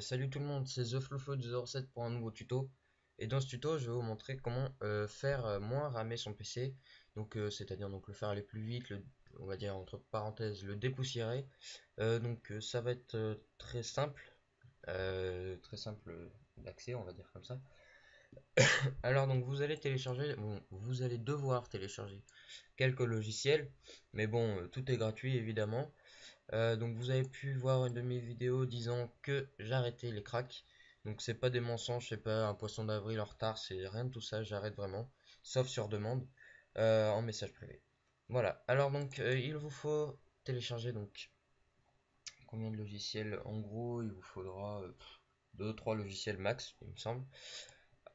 Salut tout le monde, c'est TheFlowFlow07 pour un nouveau tuto. Et dans ce tuto, je vais vous montrer comment faire moins ramer son PC. Donc, c'est-à-dire donc le faire aller plus vite, on va dire entre parenthèses le dépoussiérer. Ça va être très simple d'accès, on va dire comme ça. Alors donc vous allez télécharger, bon, vous allez devoir télécharger quelques logiciels, mais bon, tout est gratuit évidemment. Donc vous avez pu voir une de mes vidéos disant que j'arrêtais les cracks. Donc c'est pas des mensonges, c'est pas un poisson d'avril en retard, c'est rien de tout ça, j'arrête vraiment, sauf sur demande, en message privé. Voilà, alors donc il vous faut télécharger donc combien de logiciels? En gros, il vous faudra 2-3 logiciels max, il me semble.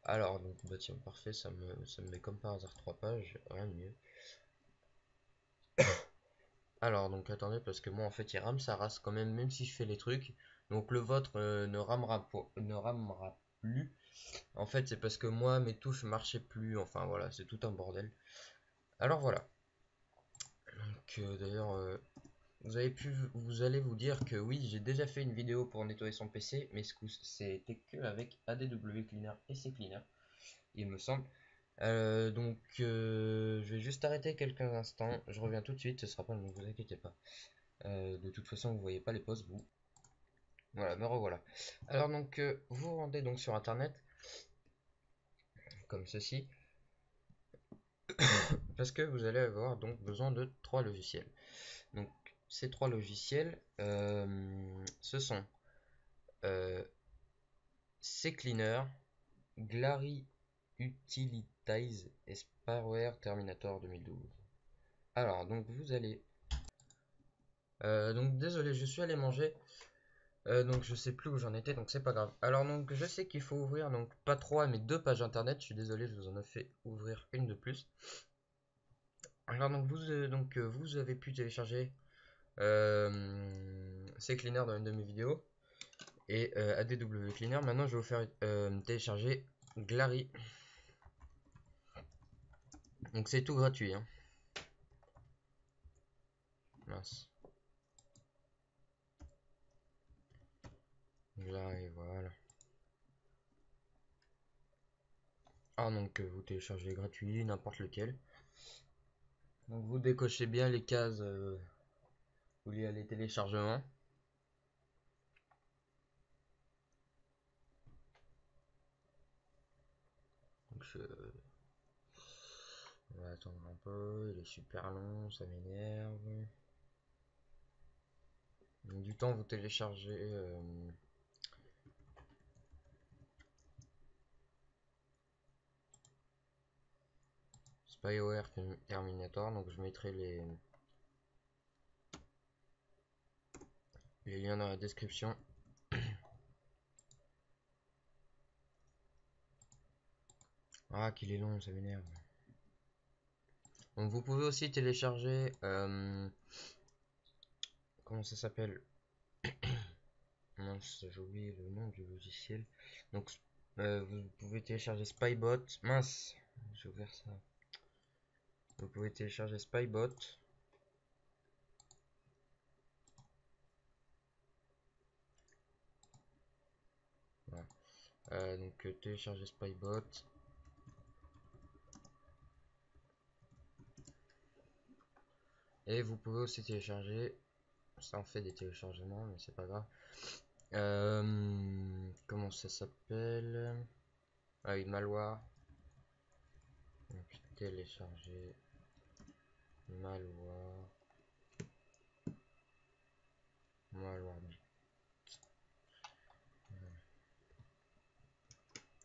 Alors donc bah tiens, parfait, ça me met comme par hasard 3 pages, rien de mieux. Alors donc attendez parce que moi en fait il rame sa race quand même si je fais les trucs. Donc le vôtre ne ramera plus. En fait c'est parce que moi mes touches marchaient plus. Enfin voilà c'est tout un bordel. Alors voilà. Donc d'ailleurs vous allez vous dire que oui j'ai déjà fait une vidéo pour nettoyer son PC mais ce coup c'était que avec ADW Cleaner et CCleaner il me semble. Je vais juste arrêter quelques instants. Je reviens tout de suite. Ce sera pas long, ne vous inquiétez pas. De toute façon, vous voyez pas les pauses, vous. Voilà, me revoilà. Alors donc, vous rendez donc sur Internet, comme ceci, parce que vous allez avoir donc besoin de 3 logiciels. Donc, ces 3 logiciels, ce sont CCleaner, Glary Utilitize et Spareware Terminator 2012. Alors, donc vous allez... donc désolé, je suis allé manger. Donc je sais plus où j'en étais, donc c'est pas grave. Alors donc je sais qu'il faut ouvrir donc pas 3 mais 2 pages internet. Je suis désolé, je vous en ai fait ouvrir une de plus. Alors donc vous avez pu télécharger CCleaner dans une de mes vidéos et ADW Cleaner. Maintenant je vais vous faire télécharger Glary. Donc c'est tout gratuit, hein. Mince. Glary, voilà. Ah donc vous téléchargez gratuit, n'importe lequel. Donc vous décochez bien les cases où il y a les téléchargements. Donc on va attendre un peu, il est super long, ça m'énerve. Du temps vous téléchargez Spyware Terminator, donc je mettrai les liens dans la description. Ah qu'il est long, ça m'énerve. Donc vous pouvez aussi télécharger comment ça s'appelle? Mince, j'ai oublié le nom du logiciel. Donc vous pouvez télécharger Spybot. Mince, j'ai ouvert ça. Vous pouvez télécharger Spybot. Voilà. Télécharger Spybot. Et vous pouvez aussi télécharger, ça en fait des téléchargements, mais c'est pas grave. Comment ça s'appelle? Ah, une malware. Donc, télécharger malware. Malware.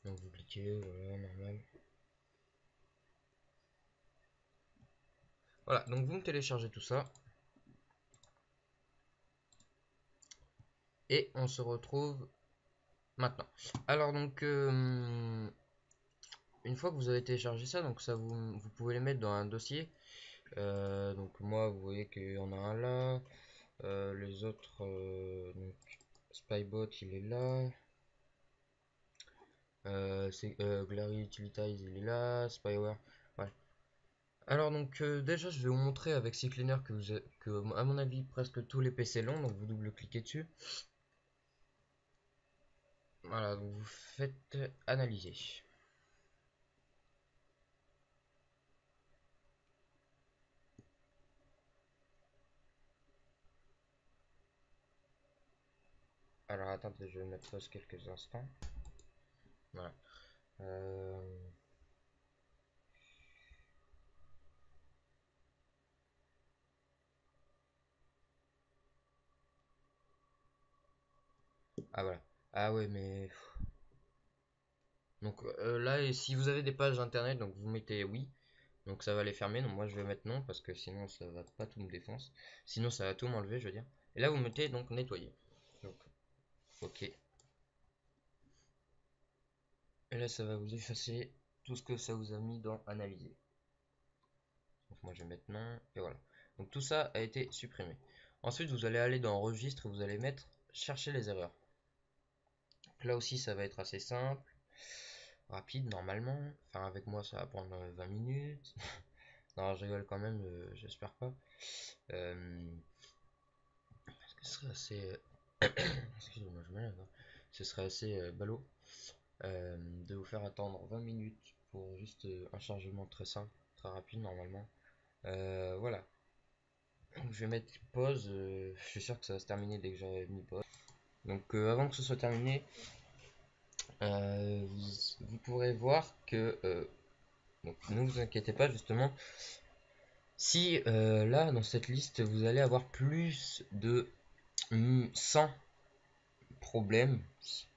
Donc vous cliquez, voilà, normal. Voilà, donc vous me téléchargez tout ça. Et on se retrouve maintenant. Alors donc, une fois que vous avez téléchargé ça, donc ça vous pouvez les mettre dans un dossier. Donc moi, vous voyez qu'il y en a un là. Les autres, donc Spybot, il est là. Glary Utilities, il est là. Spyware, voilà. Alors donc déjà, je vais vous montrer avec CCleaner que à mon avis presque tous les PC l'ont. Donc vous double-cliquez dessus. Voilà, donc vous faites analyser. Alors attendez, je vais mettre pause quelques instants. Voilà. Ah voilà. Ah ouais, mais donc là, et si vous avez des pages internet, donc vous mettez oui, donc ça va les fermer. Donc moi je vais mettre non parce que sinon ça va pas tout me défoncer. Sinon ça va tout m'enlever, je veux dire. Et là vous mettez donc nettoyer. Donc ok. Et là ça va vous effacer tout ce que ça vous a mis dans analyser. Donc moi je vais mettre non et voilà. Donc tout ça a été supprimé. Ensuite vous allez aller dans registre et vous allez mettre chercher les erreurs. Donc là aussi ça va être assez simple, rapide normalement. Enfin avec moi ça va prendre 20 minutes. Non, je rigole quand même, j'espère pas. Ce serait assez. Excusez-moi, je me lève, hein. Ce serait assez ballot de vous faire attendre 20 minutes pour juste un chargement très simple, très rapide normalement. Voilà. Donc, je vais mettre pause. Je suis sûr que ça va se terminer dès que j'aurai mis pause. Donc avant que ce soit terminé, vous pourrez voir que. Donc, ne vous inquiétez pas justement. Si là dans cette liste vous allez avoir plus de 100 problèmes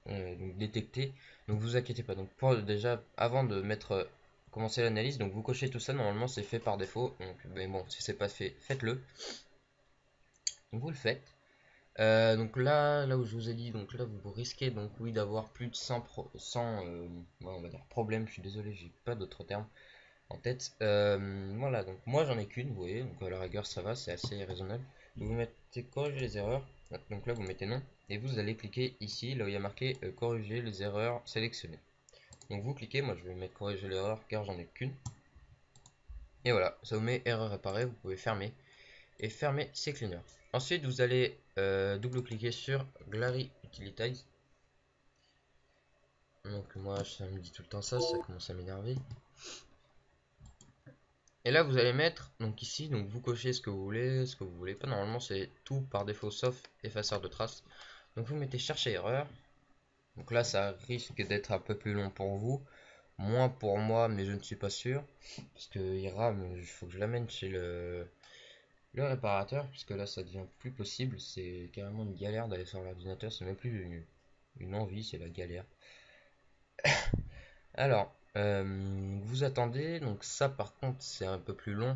donc détectés, donc vous inquiétez pas. Donc déjà avant de mettre commencer l'analyse, donc vous cochez tout ça, normalement c'est fait par défaut, donc mais bon si c'est pas fait, faites-le. Donc vous le faites. Donc là où je vous ai dit, donc là vous risquez donc oui d'avoir plus de 100 ouais, on va dire problème, je suis désolé, j'ai pas d'autres termes en tête. Voilà, donc moi j'en ai qu'une, vous voyez, donc à la rigueur ça va, c'est assez raisonnable. Donc vous mettez corriger les erreurs, donc là vous mettez non, et vous allez cliquer ici, là où il y a marqué corriger les erreurs sélectionnées. Donc vous cliquez, moi je vais mettre corriger l'erreur car j'en ai qu'une. Et voilà, ça vous met erreur réparée, vous pouvez fermer. Et fermer CCleaner. Ensuite vous allez double-cliquer sur Glary Utilities. Donc moi ça me dit tout le temps ça commence à m'énerver. Et là vous allez mettre donc ici, donc vous cochez ce que vous voulez pas. Normalement c'est tout par défaut sauf effaceur de traces. Donc vous mettez chercher erreur. Donc là ça risque d'être un peu plus long pour vous, moins pour moi, mais je ne suis pas sûr parce que il rame. Il faut que je l'amène chez le réparateur puisque là ça devient plus possible. C'est carrément une galère d'aller sur l'ordinateur. C'est même plus une envie, c'est la galère. Alors vous attendez. Donc ça par contre c'est un peu plus long,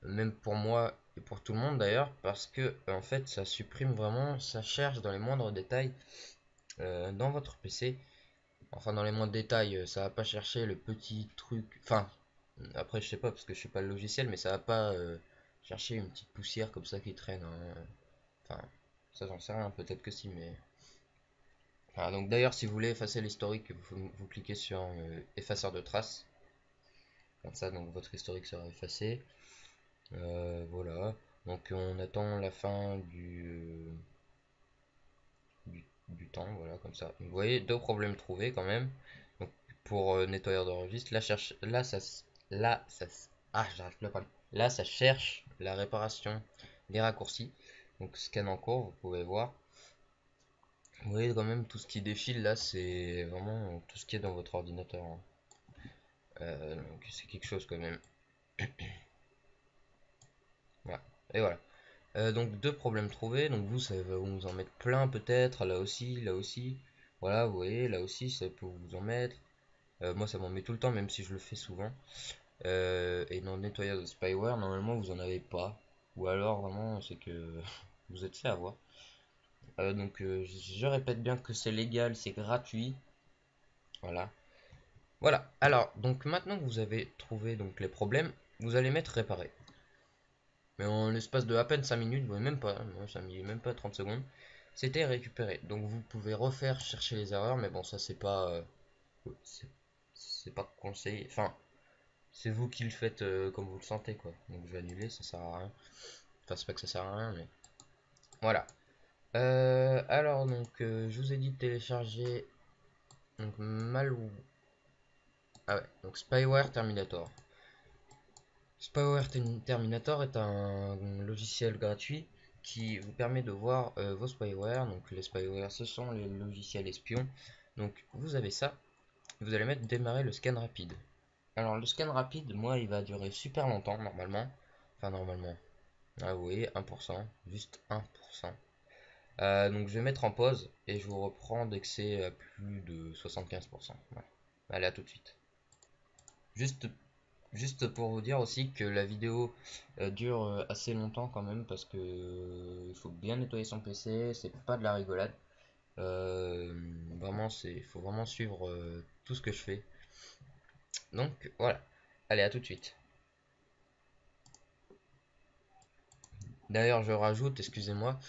même pour moi et pour tout le monde d'ailleurs, parce que en fait ça supprime vraiment, ça cherche dans les moindres détails dans votre PC. Enfin dans les moindres détails, ça va pas chercher le petit truc. Enfin après je sais pas parce que je suis pas le logiciel, mais ça va pas chercher une petite poussière comme ça qui traîne, hein. Enfin ça j'en sais rien, peut-être que si, mais voilà. Donc d'ailleurs si vous voulez effacer l'historique, vous cliquez sur effaceur de traces, comme ça donc votre historique sera effacé. Voilà, donc on attend la fin du temps, voilà, comme ça. Vous voyez, deux problèmes trouvés quand même. Donc pour nettoyeur de registre, j'arrive plus à parler. Là, ça cherche la réparation des raccourcis. Donc scan en cours, vous pouvez voir. Vous voyez quand même tout ce qui défile là, c'est vraiment tout ce qui est dans votre ordinateur, hein. Donc c'est quelque chose quand même. Voilà. Et voilà. Donc deux problèmes trouvés, donc vous ça va vous en mettre plein peut-être, là aussi, voilà vous voyez, là aussi ça peut vous en mettre. Moi ça m'en met tout le temps même si je le fais souvent. Et dans le nettoyage de spyware normalement vous en avez pas, ou alors vraiment c'est que vous êtes fait avoir. Donc je répète bien que c'est légal, c'est gratuit, voilà. Voilà, alors donc maintenant que vous avez trouvé donc les problèmes, vous allez mettre réparer. Mais en l'espace de à peine 5 minutes, même pas, moi, ça met même pas 30 secondes, c'était récupéré. Donc vous pouvez refaire chercher les erreurs, mais bon, ça c'est pas conseillé. Enfin, c'est vous qui le faites comme vous le sentez, quoi. Donc je vais annuler, ça sert à rien. Enfin, c'est pas que ça sert à rien, mais voilà. Alors donc je vous ai dit de télécharger donc ah ouais, donc Spyware Terminator. Spyware Terminator est un logiciel gratuit qui vous permet de voir vos spyware. Donc les spyware, ce sont les logiciels espions. Donc vous avez ça, vous allez mettre démarrer le scan rapide. Alors le scan rapide, moi, il va durer super longtemps normalement. Enfin normalement. Ah oui, 1%, juste 1%. Donc je vais mettre en pause et je vous reprends dès que c'est à plus de 75%. Voilà. Allez, à tout de suite. Juste Juste pour vous dire aussi que la vidéo dure assez longtemps quand même parce que il faut bien nettoyer son PC, c'est pas de la rigolade. Vraiment, faut vraiment suivre tout ce que je fais. Donc voilà. Allez, à tout de suite. D'ailleurs, je rajoute, excusez-moi,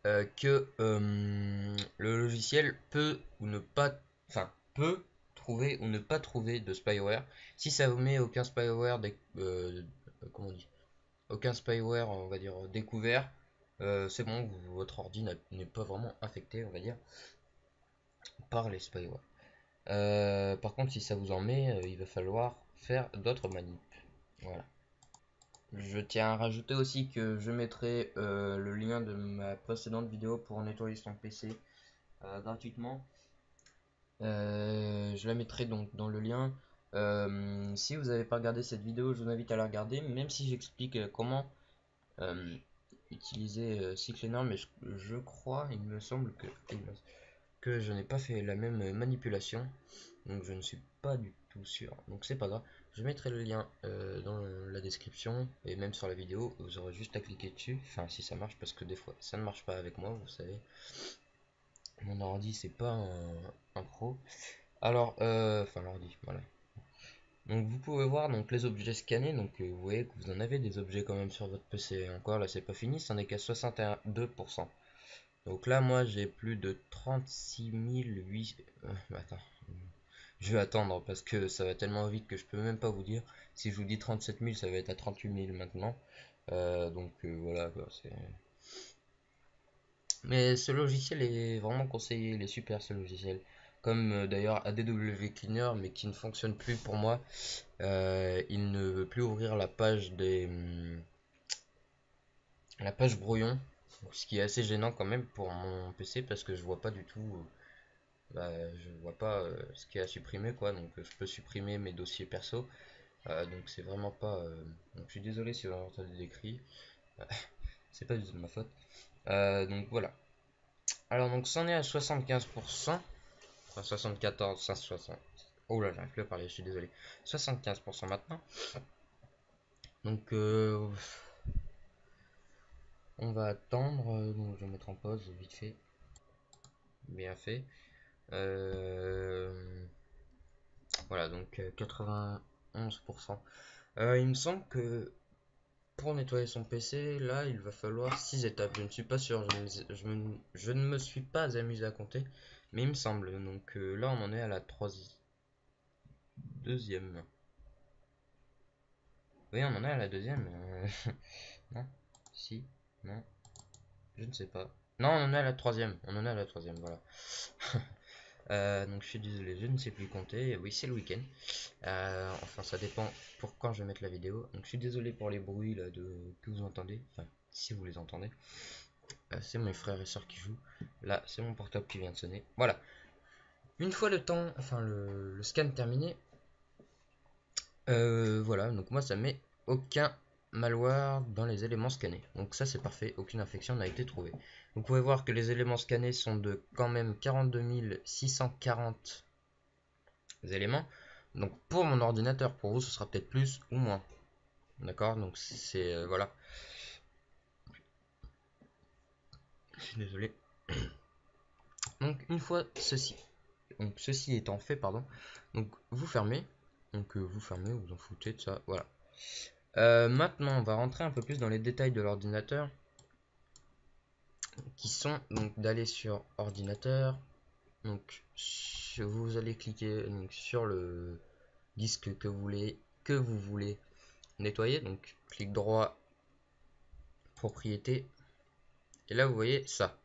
que le logiciel peut ou ne pas, enfin peut trouver ou ne pas trouver de spyware. Si ça vous met aucun spyware, comment on dit, aucun spyware, on va dire, découvert, c'est bon, votre ordi n'est pas vraiment affecté, on va dire, par les spyware. Par contre, si ça vous en met, il va falloir faire d'autres manips. Voilà. Je tiens à rajouter aussi que je mettrai le lien de ma précédente vidéo pour nettoyer son PC gratuitement. Je la mettrai donc dans le lien. Si vous n'avez pas regardé cette vidéo, je vous invite à la regarder, même si j'explique comment utiliser Cyclenor, mais je crois, il me semble que je n'ai pas fait la même manipulation, donc je ne suis pas du tout sûr, donc c'est pas grave. Je mettrai le lien dans la description et même sur la vidéo, vous aurez juste à cliquer dessus, enfin si ça marche, parce que des fois ça ne marche pas avec moi, vous savez, mon ordi c'est pas un pro. Alors, enfin l'ordi, voilà. Donc vous pouvez voir donc les objets scannés, donc vous voyez que vous en avez des objets quand même sur votre PC. Encore là c'est pas fini, c'en est qu'à 62%. Donc là moi j'ai plus de 36 008... attends, je vais attendre parce que ça va tellement vite que je peux même pas vous dire. Si je vous dis 37 000 ça va être à 38 000 maintenant. Voilà quoi, mais ce logiciel est vraiment conseillé, il est super ce logiciel. Comme d'ailleurs ADW Cleaner mais qui ne fonctionne plus pour moi. Il ne veut plus ouvrir la page brouillon, ce qui est assez gênant quand même pour mon PC parce que je vois pas du tout, je vois pas ce qu'il y a à supprimer quoi. Donc je peux supprimer mes dossiers perso, donc c'est vraiment pas. Donc je suis désolé si vous entendez des cris, c'est pas du tout de ma faute. Donc voilà. Alors donc c'en est à 75%, enfin 74, 560. Oh là, j'arrive plus à parler, je suis désolé. 75% maintenant. Donc on va attendre, donc je vais mettre en pause vite fait, bien fait. Voilà, donc 91%. Il me semble que pour nettoyer son PC, là, il va falloir 6 étapes. Je ne suis pas sûr, je ne me suis pas amusé à compter, mais il me semble. Donc là, on en est à la deuxième. Oui, on en est à la deuxième. Non, si, non, je ne sais pas. Non, on en est à la troisième. On en est à la troisième, voilà. Donc je suis désolé, je ne sais plus compter. Oui, c'est le week-end. Enfin, ça dépend pour quand je vais mettre la vidéo. Donc je suis désolé pour les bruits là, que vous entendez. Enfin, si vous les entendez. C'est mes frères et soeurs qui jouent. Là, c'est mon portable qui vient de sonner. Voilà. Une fois le temps, enfin le scan terminé. Voilà, donc moi ça met aucun malware dans les éléments scannés. Donc ça c'est parfait, aucune infection n'a été trouvée. Vous pouvez voir que les éléments scannés sont de quand même 42 640 éléments. Donc pour mon ordinateur, pour vous ce sera peut-être plus ou moins. D'accord, donc c'est voilà. Je suis désolé. Donc une fois ceci étant fait, pardon, donc vous fermez. Donc vous fermez, vous en foutez de ça, voilà. Maintenant on va rentrer un peu plus dans les détails de l'ordinateur, qui sont donc d'aller sur ordinateur. Donc vous allez cliquer donc, sur le disque que vous voulez nettoyer. Donc clic droit, propriété, et là vous voyez ça.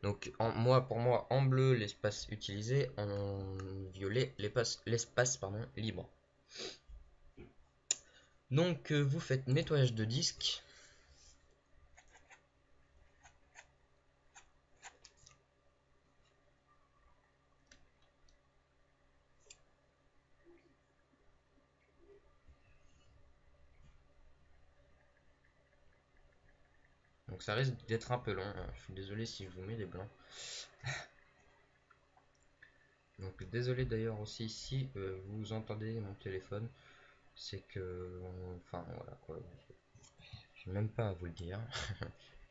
Donc pour moi, en bleu l'espace utilisé, en violet l'espace libre. Donc vous faites nettoyage de disque. Donc ça risque d'être un peu long, hein. Je suis désolé si je vous mets des blancs. Donc désolé d'ailleurs aussi si vous entendez mon téléphone, c'est que, enfin voilà quoi, je n'ai même pas à vous le dire,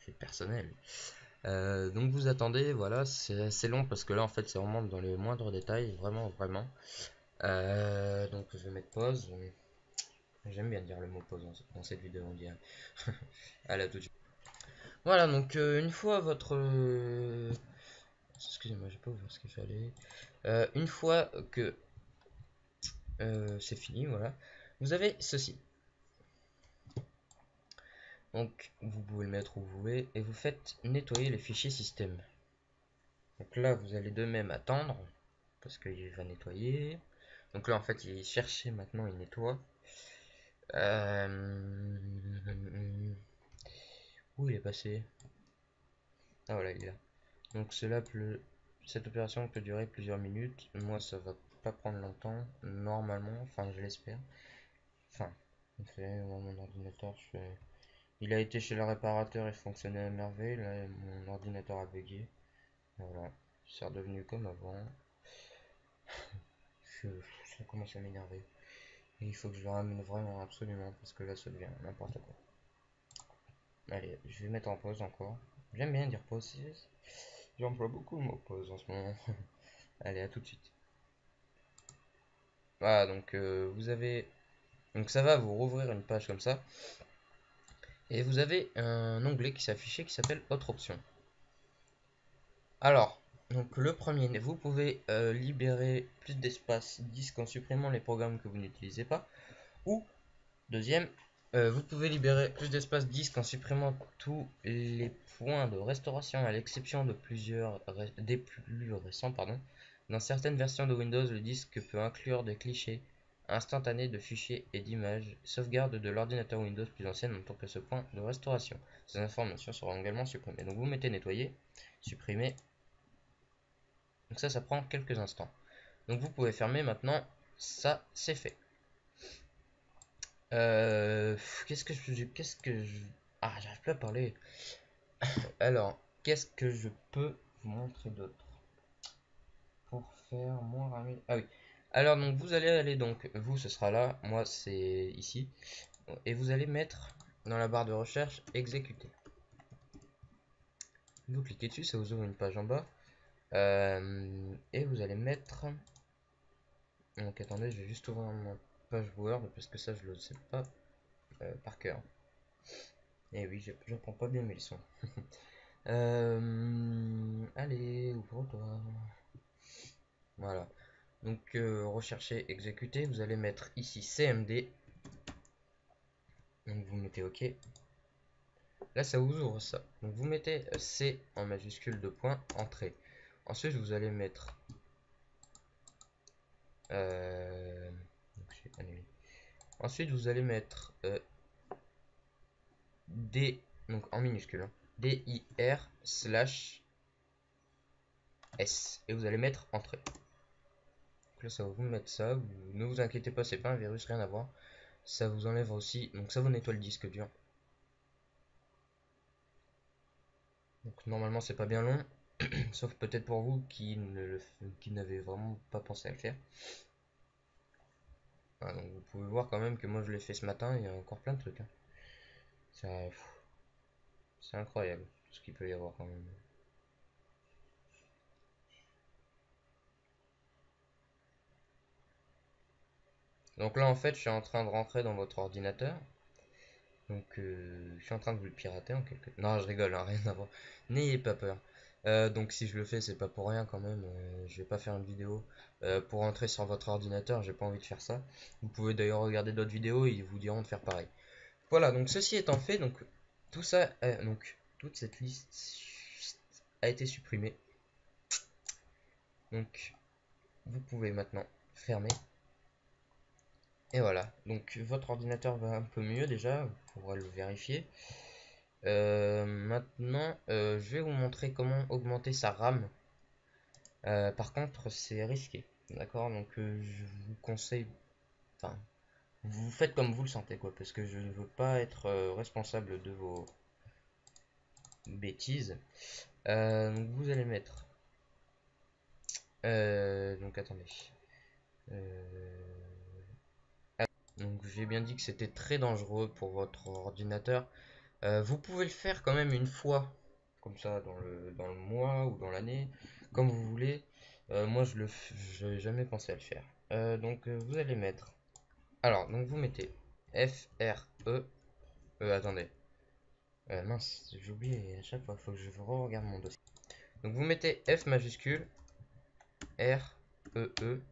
c'est personnel. Donc vous attendez, voilà, c'est assez long parce que là en fait c'est vraiment dans les moindres détails, vraiment vraiment. Donc je vais mettre pause. J'aime bien dire le mot pause dans cette vidéo, on dirait. Allez, à tout de suite. Voilà, donc une fois votre... Excusez-moi, j'ai pas ouvert ce qu'il fallait. Une fois que c'est fini, voilà, vous avez ceci. Donc vous pouvez le mettre où vous voulez et vous faites nettoyer les fichiers système. Donc là, vous allez de même attendre parce qu'il va nettoyer. Donc là, en fait, il est cherché maintenant, il nettoie. Où il est passé? Ah voilà, il est là. Donc cette opération peut durer plusieurs minutes. Moi, ça va pas prendre longtemps, normalement. Enfin, je l'espère. Enfin, mon ordinateur, il a été chez le réparateur et fonctionnait à merveille. Là, mon ordinateur a bugué. Voilà, c'est redevenu comme avant. Ça commence à m'énerver. Et il faut que je le ramène vraiment absolument parce que là, ça devient n'importe quoi. Allez, je vais mettre en pause encore. J'aime bien dire pause. J'emploie beaucoup le mot pause en ce moment. Allez, à tout de suite. Voilà, donc vous avez... Donc ça va vous rouvrir une page comme ça. Et vous avez un onglet qui s'affiche qui s'appelle Autre option. Alors, donc le premier, vous pouvez libérer plus d'espace disque en supprimant les programmes que vous n'utilisez pas. Ou, deuxième, vous pouvez libérer plus d'espace disque en supprimant tous les points de restauration à l'exception de des plus récents. Dans certaines versions de Windows, le disque peut inclure des clichés instantanés de fichiers et d'images, sauvegarde de l'ordinateur Windows plus ancienne en tant que ce point de restauration. Ces informations seront également supprimées. Donc vous mettez nettoyer, supprimer. Donc ça prend quelques instants. Donc vous pouvez fermer maintenant, ça c'est fait. Qu'est-ce que je... Ah, j'arrive plus à parler. Alors, qu'est-ce que je peux vous montrer d'autre pour faire moins rapide? Ah oui. Alors donc vous allez aller donc vous ce sera là, moi c'est ici, et vous allez mettre dans la barre de recherche exécuter. Vous cliquez dessus, ça vous ouvre une page en bas, et vous allez mettre. Donc attendez, je vais juste ouvrir ma page Word parce que ça je le sais pas par cœur. Et oui, je prends pas bien mes leçons. Allez, ouvre-toi. Voilà. Donc, rechercher, exécuter. Vous allez mettre ici CMD. Donc, vous mettez OK. Là, ça vous ouvre ça. Donc, vous mettez C en majuscule de point, entrée. Ensuite, vous allez mettre. Ensuite, vous allez mettre D, donc en minuscule, hein, DIR/S. Et vous allez mettre entrée. Donc là, ça va vous mettre ça. Ne vous inquiétez pas, c'est pas un virus, rien à voir. Ça vous enlève aussi, donc ça vous nettoie le disque dur. Donc normalement, c'est pas bien long, sauf peut-être pour vous qui n'avez vraiment pas pensé à le faire. Voilà, donc vous pouvez voir quand même que moi je l'ai fait ce matin, il y a encore plein de trucs, hein. C'est incroyable tout ce qu'il peut y avoir quand même. Donc là en fait je suis en train de rentrer dans votre ordinateur. Donc je suis en train de vous le pirater en quelque... Non, je rigole, hein, rien à voir. N'ayez pas peur. Donc si je le fais, c'est pas pour rien quand même. Je vais pas faire une vidéo pour rentrer sur votre ordinateur, j'ai pas envie de faire ça. Vous pouvez d'ailleurs regarder d'autres vidéos et ils vous diront de faire pareil. Voilà, donc ceci étant fait, donc tout ça, donc toute cette liste, a été supprimé. Donc vous pouvez maintenant fermer. Et voilà, donc votre ordinateur va un peu mieux déjà, vous pourrez le vérifier. Maintenant, je vais vous montrer comment augmenter sa RAM. Par contre, c'est risqué, d'accord? Donc je vous conseille, enfin, vous faites comme vous le sentez, quoi, parce que je ne veux pas être responsable de vos bêtises. Donc vous allez mettre, donc attendez. Donc j'ai bien dit que c'était très dangereux pour votre ordinateur. Vous pouvez le faire quand même une fois, comme ça, dans le mois ou dans l'année, comme vous voulez. Moi, je n'ai jamais pensé à le faire. Donc, vous allez mettre. Alors, donc vous mettez FRE. Attendez. Mince, j'ai oublié à chaque fois. Il faut que je regarde mon dossier. Donc, vous mettez F majuscule, R, E,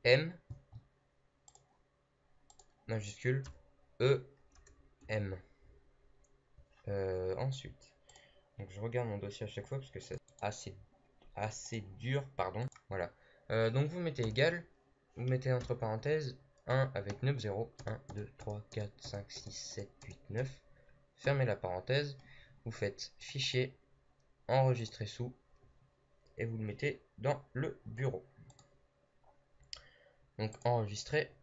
M majuscule, E, M. Ensuite. Donc je regarde mon dossier à chaque fois parce que c'est assez dur, pardon. Voilà. Donc vous mettez égal, vous mettez entre parenthèses 1 avec 9, 0, 1, 2, 3, 4, 5, 6, 7, 8, 9. Fermez la parenthèse, vous faites fichier, enregistrer sous, et vous le mettez dans le bureau. Donc enregistrer,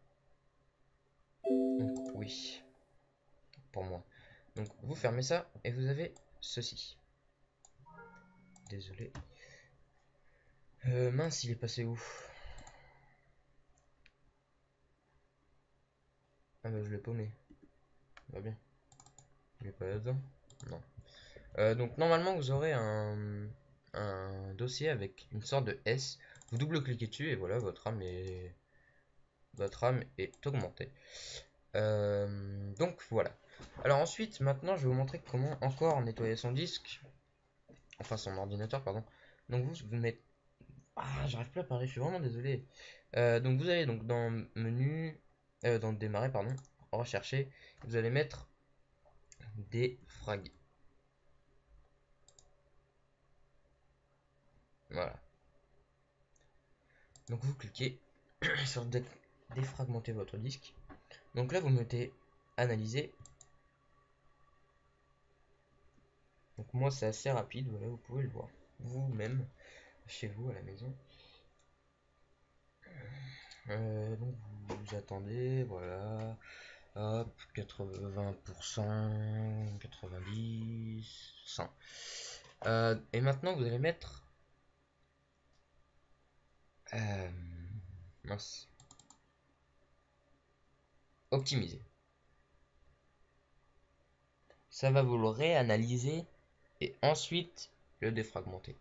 donc oui, pour moi. Donc vous fermez ça et vous avez ceci. Désolé. Mince, il est passé où? Ah bah je l'ai paumé. Va bien. Il est pas là-dedans? Non. Donc normalement vous aurez un dossier avec une sorte de S. Vous double-cliquez dessus et voilà, votre RAM est augmentée. Donc voilà. Alors ensuite, maintenant je vais vous montrer comment encore nettoyer son disque. Enfin son ordinateur, pardon. Donc vous mettez... Ah, j'arrive plus à parler, je suis vraiment désolé. Donc vous allez donc dans menu, dans démarrer, pardon, rechercher. Vous allez mettre défrag. Voilà. Donc vous cliquez sur défragmenter votre disque. Donc là vous mettez analyser. Donc moi c'est assez rapide, voilà, vous pouvez le voir vous-même chez vous à la maison. Donc vous attendez, voilà. Hop, 80%, 90, 100. Et maintenant vous allez mettre mince, optimiser. Ça va vous le réanalyser et ensuite le défragmenter.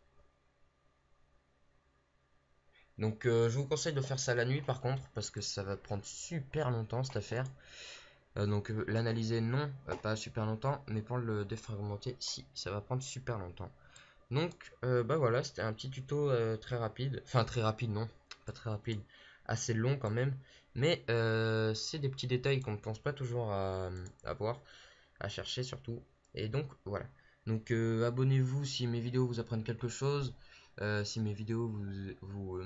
Donc je vous conseille de faire ça la nuit par contre parce que ça va prendre super longtemps cette affaire. Donc l'analyser non, pas super longtemps, mais pour le défragmenter si, ça va prendre super longtemps. Donc bah voilà, c'était un petit tuto très rapide, enfin très rapide non, pas très rapide, assez long quand même, mais c'est des petits détails qu'on ne pense pas toujours à voir, à chercher surtout, et donc voilà. Donc abonnez-vous si mes vidéos vous apprennent quelque chose, si mes vidéos vous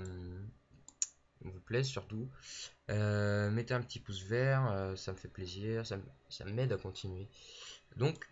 plaisent surtout. Mettez un petit pouce vert, ça me fait plaisir, ça m'aide à continuer. Donc